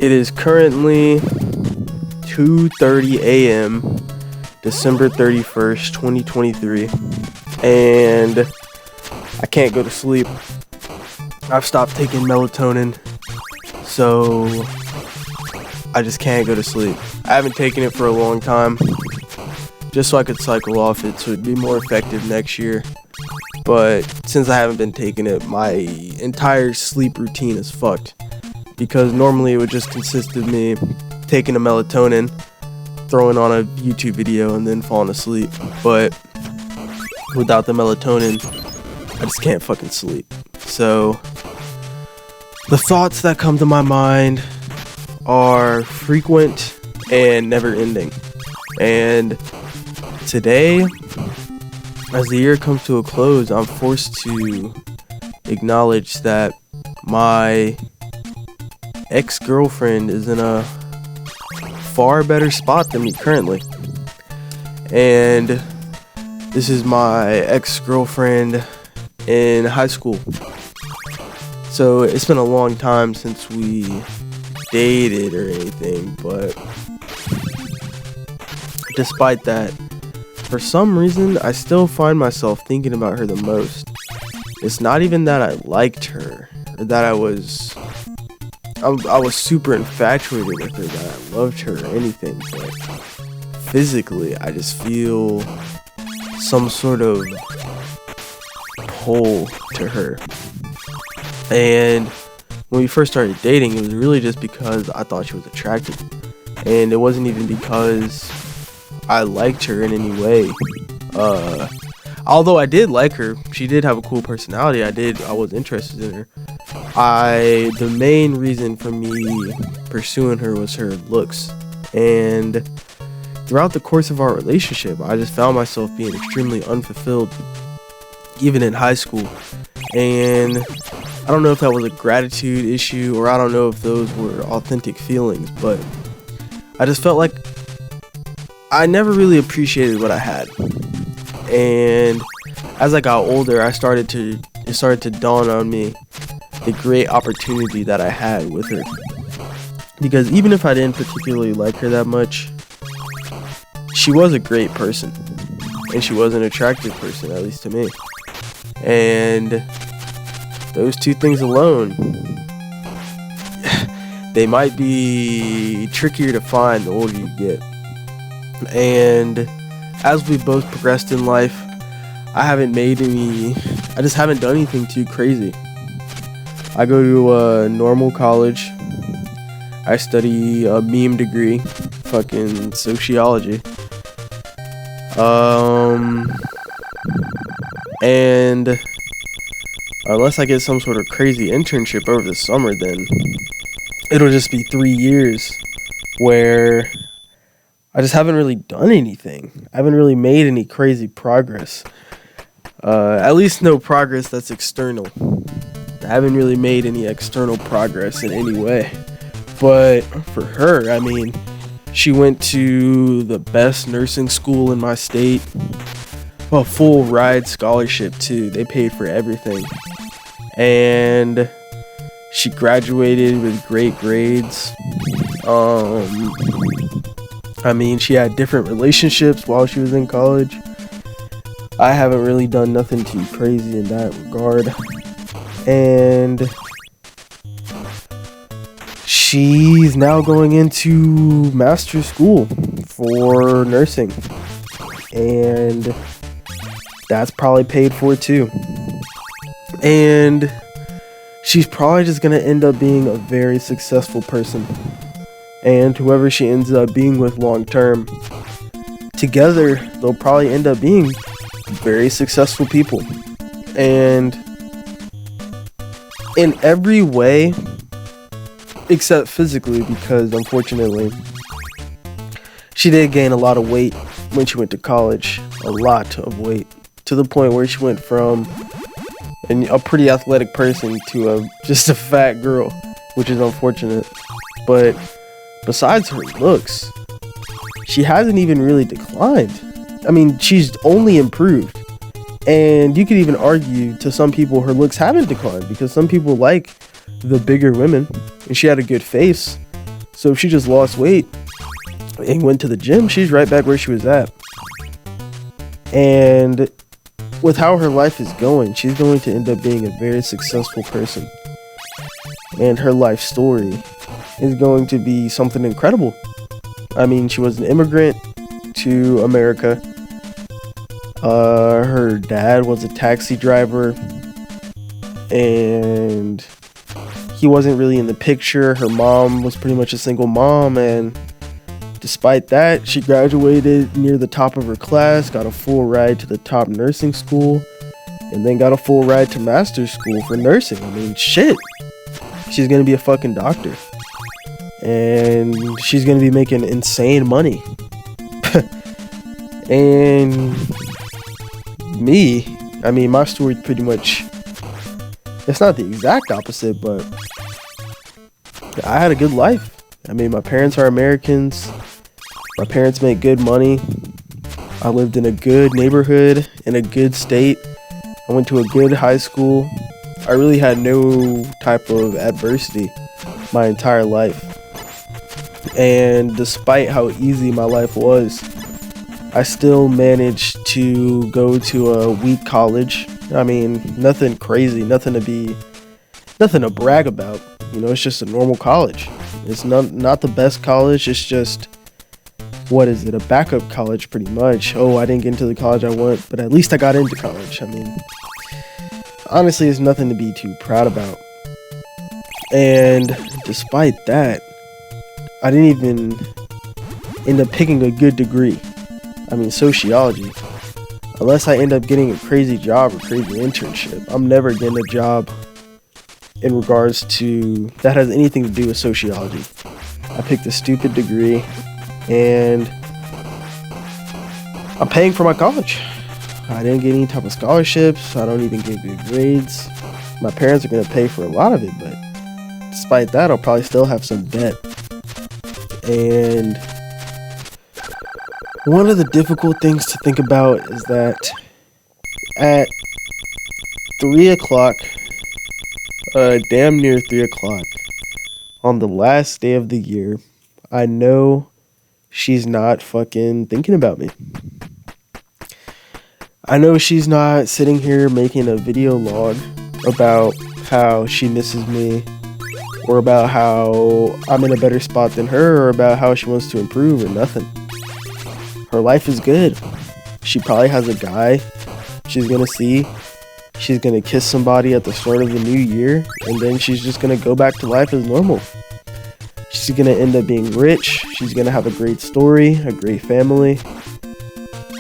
It is currently 2:30 a.m. December 31st, 2023, and I can't go to sleep. I've stopped taking melatonin, so I just can't go to sleep. I haven't taken it for a long time, just so I could cycle off it so it'd be more effective next year. But since I haven't been taking it, my entire sleep routine is fucked. Because normally it would just consist of me taking a melatonin, throwing on a YouTube video, and then falling asleep. But without the melatonin, I just can't fucking sleep. So the thoughts that come to my mind are frequent and never ending. And today, as the year comes to a close, I'm forced to acknowledge that my ex-girlfriend is in a far better spot than me currently. And this is my ex-girlfriend in high school. So it's been a long time since we dated or anything, but despite that, for some reason, I still find myself thinking about her the most. It's not even that I liked her or that I was super infatuated with her, that I loved her or anything, but physically, I just feel some sort of pull to her. And when we first started dating, it was really just because I thought she was attractive. And it wasn't even because I liked her in any way. Although I did like her, she did have a cool personality. I was interested in her. The main reason for me pursuing her was her looks. And throughout the course of our relationship, I just found myself being extremely unfulfilled, even in high school. And I don't know if that was a gratitude issue, or I don't know if those were authentic feelings, but I just felt like I never really appreciated what I had. And as I got older, it started to dawn on me the great opportunity that I had with her. Because even if I didn't particularly like her that much, she was a great person. And she was an attractive person, at least to me. And those two things alone, they might be trickier to find the older you get. And as we've both progressed in life, I just haven't done anything too crazy. I go to a normal college. I study a meme degree, fucking sociology. And unless I get some sort of crazy internship over the summer, then it'll just be 3 years where I just haven't really done anything. I haven't really made any crazy progress. At least no progress that's external. I haven't really made any external progress in any way. But for her, I mean, she went to the best nursing school in my state. A full ride scholarship too. They paid for everything. And she graduated with great grades. I mean, she had different relationships while she was in college. I haven't really done nothing too crazy in that regard. And she's now going into master's school for nursing. And that's probably paid for too. And she's probably just going to end up being a very successful person. And whoever she ends up being with long term, together, they'll probably end up being very successful people. And in every way, except physically, because unfortunately, she did gain a lot of weight when she went to college. A lot of weight. To the point where she went from a pretty athletic person to just a fat girl, which is unfortunate. But besides her looks, she hasn't even really declined. I mean, she's only improved. And you could even argue to some people her looks haven't declined, because some people like the bigger women, and she had a good face. So if she just lost weight and went to the gym, she's right back where she was at. And with how her life is going, she's going to end up being a very successful person. And her life story is going to be something incredible. I mean, she was an immigrant to America. Her dad was a taxi driver, and he wasn't really in the picture. Her mom was pretty much a single mom, and despite that, she graduated near the top of her class, got a full ride to the top nursing school, and then got a full ride to master's school for nursing. I mean, shit. She's gonna be a fucking doctor. And she's gonna be making insane money. And me, I mean, my story pretty much, it's not the exact opposite, but I had a good life. I mean, my parents are Americans. My parents make good money. I lived in a good neighborhood, in a good state. I went to a good high school. I really had no type of adversity my entire life. And despite how easy my life was, I still managed to go to a weak college. I mean, nothing crazy, nothing to brag about. You know, it's just a normal college. It's not the best college. It's just, what is it, a backup college pretty much. Oh, I didn't get into the college I want, but at least I got into college. I mean, honestly, it's nothing to be too proud about. And despite that, I didn't even end up picking a good degree. I mean, sociology. Unless I end up getting a crazy job or crazy internship, I'm never getting a job in regards to that has anything to do with sociology. I picked a stupid degree, and I'm paying for my college. I didn't get any type of scholarships. I don't even get good grades. My parents are going to pay for a lot of it, but despite that, I'll probably still have some debt. And one of the difficult things to think about is that at 3 o'clock, damn near 3 o'clock, on the last day of the year, I know she's not fucking thinking about me. I know she's not sitting here making a video log about how she misses me, or about how I'm in a better spot than her, or about how she wants to improve, or nothing. Her life is good. She probably has a guy she's gonna see. She's gonna kiss somebody at the start of the new year, and then she's just gonna go back to life as normal. She's gonna end up being rich. She's gonna have a great story, a great family,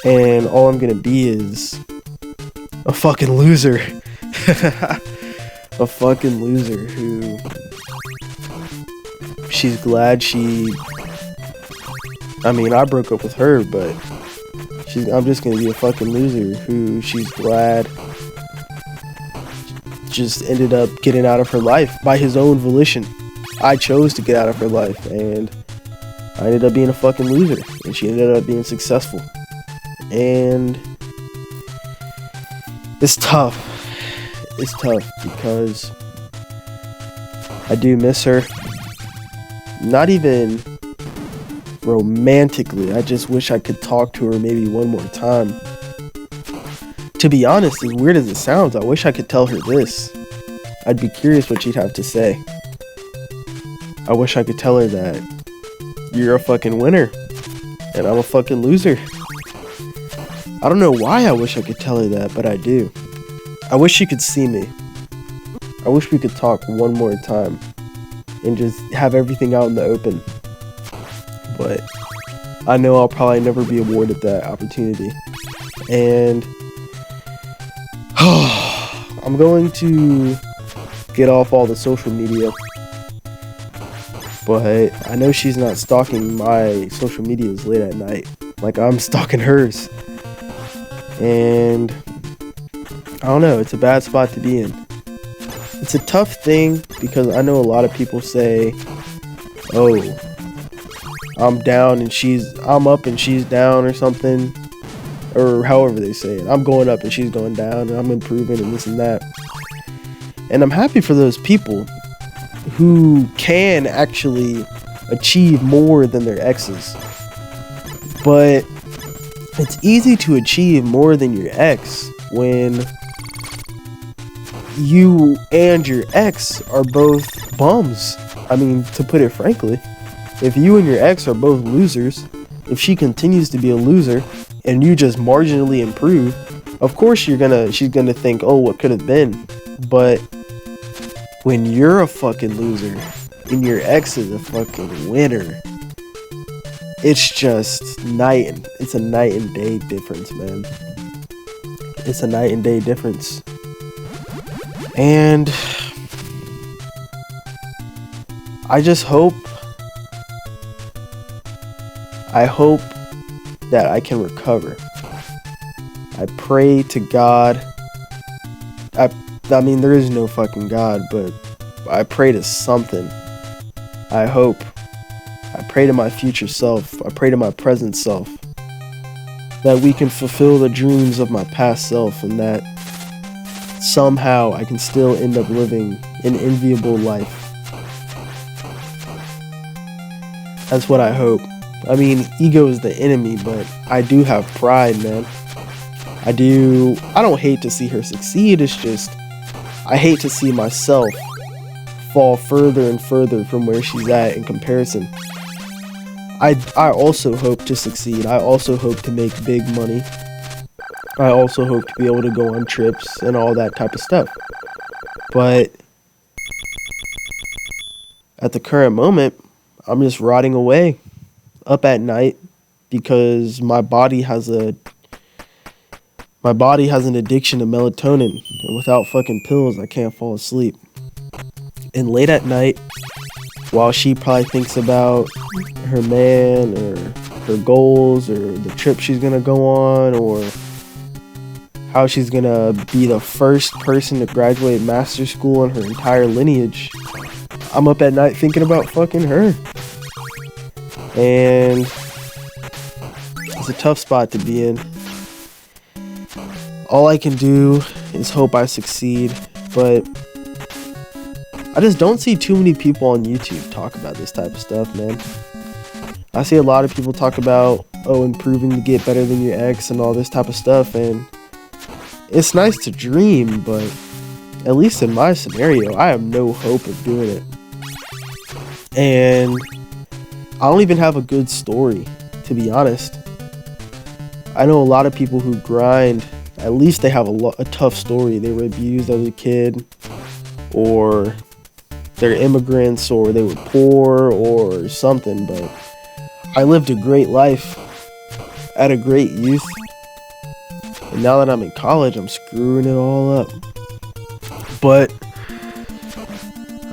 and all I'm gonna be is a fucking loser. A fucking loser who she's glad I broke up with her, but I'm just gonna be a fucking loser who she's glad just ended up getting out of her life by his own volition. I chose to get out of her life, and I ended up being a fucking loser, and she ended up being successful. And it's tough. It's tough because I do miss her. Not even romantically. I just wish I could talk to her maybe one more time. To be honest, as weird as it sounds, I wish I could tell her this. I'd be curious what she'd have to say. I wish I could tell her that you're a fucking winner and I'm a fucking loser. I don't know why I wish I could tell her that, but I do. I wish she could see me. I wish we could talk one more time and just have everything out in the open. But I know I'll probably never be awarded that opportunity. And I'm going to get off all the social media. But I know she's not stalking my social medias late at night like I'm stalking hers. And I don't know, it's a bad spot to be in. It's a tough thing because I know a lot of people say, oh, I'm up and she's down or something, or however they say it. I'm going up and she's going down, and I'm improving and this and that. And I'm happy for those people who can actually achieve more than their exes. But it's easy to achieve more than your ex when you and your ex are both bums. I mean, to put it frankly, if you and your ex are both losers, if she continues to be a loser and you just marginally improve, of course she's gonna think, oh, what could have been. But when you're a fucking loser and your ex is a fucking winner, it's just it's a night and day difference, man. It's a night and day difference. And I hope that I can recover. I pray to God. I mean, there is no fucking God, but I pray to something. I hope. I pray to my future self. I pray to my present self that we can fulfill the dreams of my past self, and that somehow I can still end up living an enviable life. That's what I hope. I mean, ego is the enemy, but I do have pride, man. I don't hate to see her succeed. It's just, I hate to see myself fall further and further from where she's at in comparison. I also hope to succeed. I also hope to make big money. I also hope to be able to go on trips and all that type of stuff. But at the current moment, I'm just rotting away up at night because my body has an addiction to melatonin, and without fucking pills I can't fall asleep. And late at night, while she probably thinks about her man or her goals or the trip she's gonna go on or how she's gonna be the first person to graduate master's school in her entire lineage, I'm up at night thinking about fucking her. And it's a tough spot to be in. All I can do is hope I succeed, but I just don't see too many people on YouTube talk about this type of stuff, man. I see a lot of people talk about, improving to get better than your ex and all this type of stuff, and it's nice to dream, but at least in my scenario, I have no hope of doing it. And I don't even have a good story, to be honest. I know a lot of people who grind, at least they have a tough story. They were abused as a kid, or they're immigrants, or they were poor, or something. But I lived a great life at a great youth, and now that I'm in college, I'm screwing it all up. But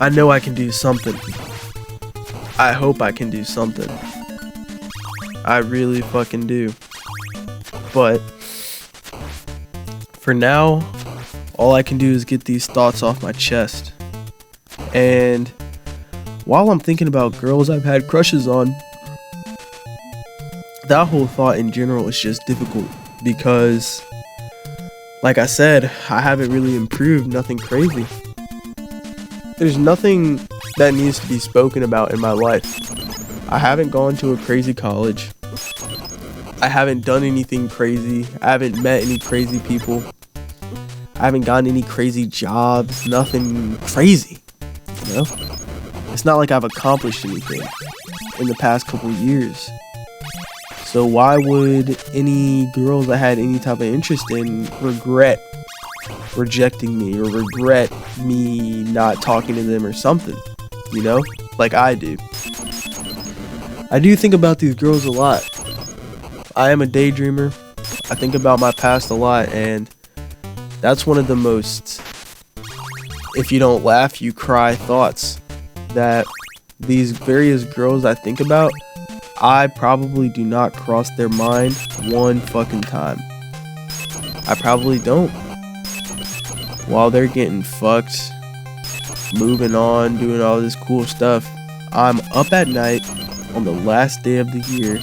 I know I can do something. I hope I can do something. I really fucking do. But for now, all I can do is get these thoughts off my chest. And while I'm thinking about girls I've had crushes on, that whole thought in general is just difficult because, like I said, I haven't really improved, nothing crazy. There's nothing that needs to be spoken about in my life. I haven't gone to a crazy college. I haven't done anything crazy. I haven't met any crazy people. I haven't gotten any crazy jobs. Nothing crazy, you know? It's not like I've accomplished anything in the past couple years. So why would any girls I had any type of interest in regret rejecting me or regret me not talking to them or something, you know, like I do? I do think about these girls a lot. I am a daydreamer. I think about my past a lot, and that's one of the most, if you don't laugh, you cry thoughts that these various girls I think about, I probably do not cross their mind one fucking time. I probably don't. While they're getting fucked, moving on, doing all this cool stuff, I'm up at night on the last day of the year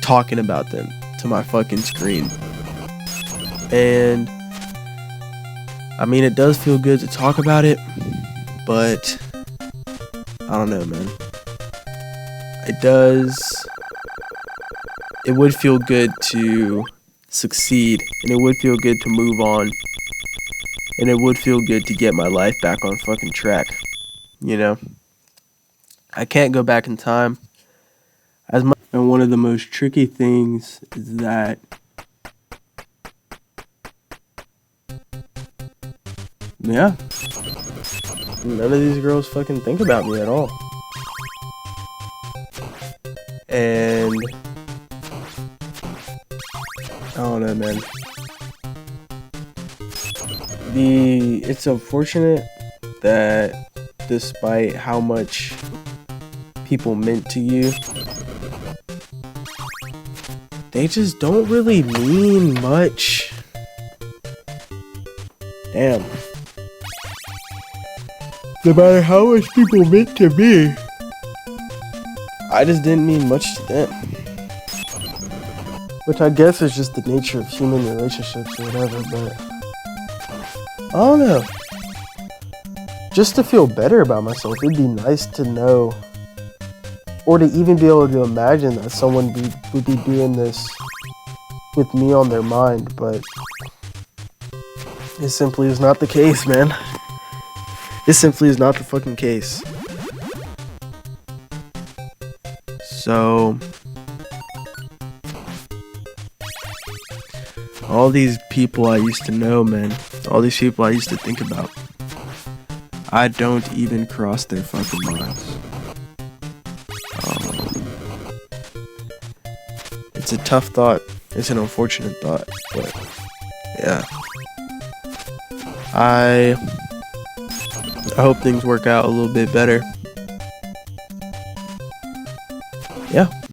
talking about them to my fucking screen. And I mean, it does feel good to talk about it, but I don't know, man. it would feel good to succeed, and it would feel good to move on, and it would feel good to get my life back on fucking track, you know? I can't go back in time. And one of the most tricky things is that yeah, none of these girls fucking think about me at all. And I don't know, man. It's unfortunate that despite how much people meant to you, they just don't really mean much. Damn. No matter how much people meant to me, I just didn't mean much to them. Which I guess is just the nature of human relationships or whatever, but I don't know. Just to feel better about myself, it'd be nice to know, or to even be able to imagine that someone would be doing this with me on their mind, but it simply is not the case, man. It simply is not the fucking case. So, all these people I used to know, man, all these people I used to think about, I don't even cross their fucking minds. It's a tough thought. It's an unfortunate thought, but yeah. I hope things work out a little bit better. Yeah.